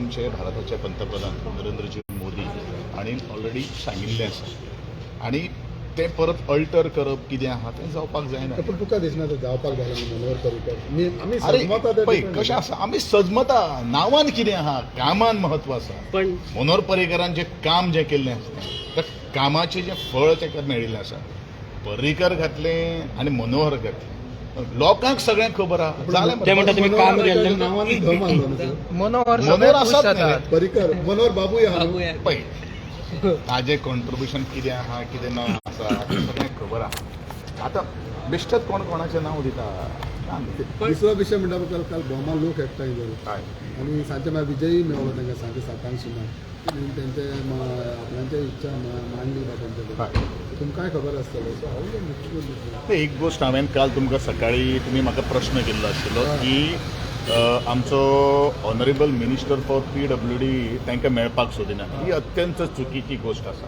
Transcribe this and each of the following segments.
आमचे भारताचे पंतप्रधान नरेंद्रजी मोदी आणि ऑलरेडी सांगिल्लें आसा आणि ते परत अल्टर करप कितें आहा तें जावपाक जायना. पण तुका दिसना ते जावपाक जाय मनोहर पर्रीकर आमी अरे सजमता पळय कशें आसा आमी सजमता नांवान कितें आहा कामान महत्व आसा. पण मनोहर पर्रीकरान जें काम जें केल्लें आसा त्या कामाचें जें फळ ताका मेळिल्लें आसा. पर्रीकर घातलें आनी मनोहर घातलें लोकांक सगळ्यांक खबर आहा जालें ते म्हणटा तुम्ही काम केल्लें नांवांनी धम आणलो न्हू सर. मनोहर आसात न्ही. पर्रीकर मनोहर बाबूय आहा पळय ताजें कॉन्ट्रिब्युशन कितें आहा कितें ना आसा तें सगळ्यांक खबर आहा. आतां बेश्टेच कोण कोणाचें नांव दिता ना. दुसरो विशय म्हणटा म्हाका काल भोमा लोक एकठांय जाले हय आनी सांजचे मागीर विजयी मेळ्ळो तांकां सांजे 7 सुमार तेंचे आपल्याचे इच्छा मांडली बा तेंचे हय. तुमकांय खबर आसतलें सो हांव निश्चित ते एक गोष्ट हांवें काल तुमकां सकाळी तुमी म्हाका प्रश्न केल्लो आशिल्लो की आमचो ऑनरेबल मिनिस्टर फॉर PWD तांकां मेळपाक सोदिना. ही अत्यंत चुकीची गोष्ट आसा.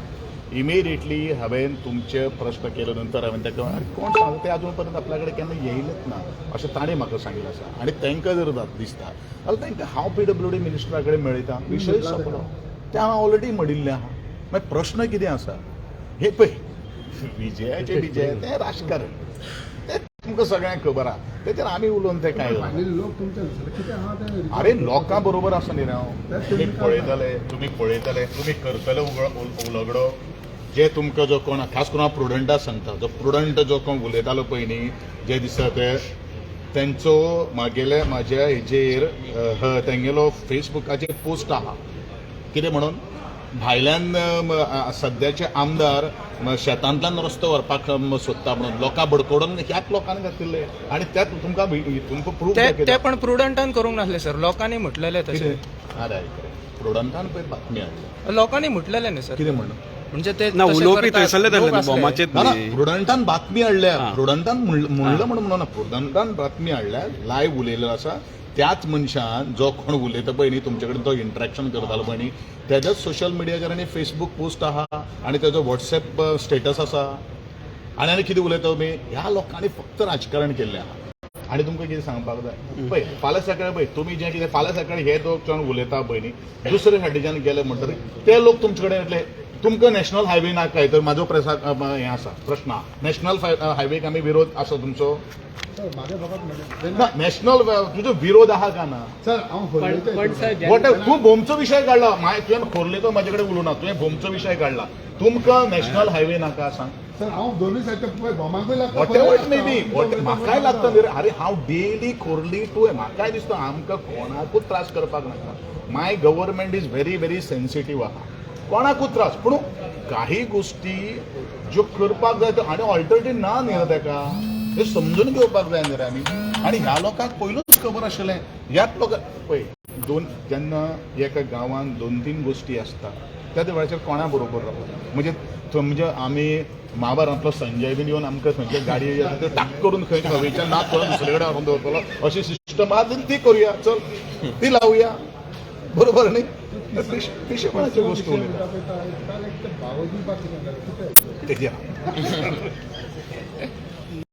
इमिडिएटली हांवें तुमचे प्रश्न केले नंतर हांवें ताका कोण सांगता ते अजून पर्यंत आपल्या कडेन केन्ना येयलेच ना अशें ताणें म्हाका सांगिल्लें आसा. आनी तांकां जर दिसता जाल्यार तांकां हांव PWD मिनिस्टरा कडेन मेळयता विशय सोंपलो. तें हांव ऑलरेडी म्हणिल्लें आहा. मागीर प्रश्न कितें आसा हे पळय विजयाचे विजय तें राजकारण तें तुमकां सगळ्यांक खबर आहा. तेचेर आमी उलोवन तें कांय ना. लोक तुमचे कितें आहा तें अरे लोकां बरोबर आसा न्ही हांव. तुम्ही पळयतले तुम्ही करतले उलगडो जे तुमकां जो कोण खास करून हांव प्रुडंटाक सांगता जो प्रुडंट जो कोण उलयतालो पळय न्ही जे दिसा ते तेंचो म्हाज्या हेजेर तेंगेलो फेसबुकाचेर पोस्ट आहा कितें म्हणून भायल्यान सद्याचे आमदार शेतांतल्यान रस्तो व्हरपाक सोदता म्हणून लोकां बडकोवून ह्याच लोकांनी घातिल्ले आनी त्यात तुमकां प्रूफ ते पण प्रुडंटान करूंक नासले सर लोकांनी म्हटलेले तशें. अरे प्रुडंटान पळय बातमी हाडली लोकांनी म्हटलेले न्ही सर कितें म्हणून म्हणजे ते ना तशें उलोवपी करतात, थंयसरले लोक धरले असले. बोमाचेत ना न्ही. प्रुडंटान बातमी हाडल्या प्रुडंटान म्हणलं म्हणून प्रुडंटान बातमी हाडल्या लायव्ह उलयलेलो आसा. त्याच मनशान जो कोण उलयता पळय न्ही तुमचे कडेन तो इंटरेक्शन करतालो पळय न्ही तेजोच सोशल मिडियाचेर आनी फेसबूक पोस्ट आहा आनी तेजो WhatsApp स्टेटस आसा आनी कितें उलयता तुमी ह्या लोकांनी फक्त राजकारण केल्लें आहा. आनी तुमकां कितें सांगपाक जाय पळय फाल्यां सकाळी पळय तुमी जें कितें फाल्यां सकाळी हे दोग जाण उलयता पळय न्ही दुसरे सायडीच्यान गेले म्हणटकीर ते लोक तुमचे कडेन येतले तुमकां नॅशनल हायवे नाका तर म्हाजो हें आसा प्रश्न आहा नॅशनल हायवेक आमी विरोध आसा तुमचो सर म्हाज्या बाबाक म्हणजे ना नॅशनल तुजो विरोध आहा का ना. सर हांव पण सर वॉट तूं भोमचो विशय काडला तुवें खोर्ले तो म्हाजे कडेन उलोवना तुवें भोमचो विशय काडला तुमकां नॅशनल हायवे नाका सांग. सर हांव दोनूय सायडीन भोमाकूय लागता वॉट एवर मे बी म्हाकाय लागता न्ही रे. अरे हांव डेली खोर्ली टू म्हाकाय दिसता आमकां कोणाकूच त्रास करपाक नाका. My government is very very sensitive आहा कोणाकूच त्रास पूण काही गोष्टी ज्यो करपाक जाय त्यो आनी ऑल्टरनेटीव ना न्ही ताका हे समजून घेवपाक जाय न्ही रे आमी. आनी ह्या लोकांक पयलूच खबर आशिल्लें ह्याच लोकांक पळय जेन्ना एका गांवांत 2-3 गोश्टी आसता त्या वेळाचेर कोणा बरोबर रावता म्हणजे आमी महाभारतांतलो संजय बीन येवन आमकां खंयच्या गाडये त्यो टाक करून खंय हवेच्यान नाक करून दुसरे कडेन हाडून दवरतलो अशी सिस्टम आहा ती करुया चल ती लावया बरोबर न्ही. पिशेपणाची गोश्ट उलयता बावजी बाकी तेजेर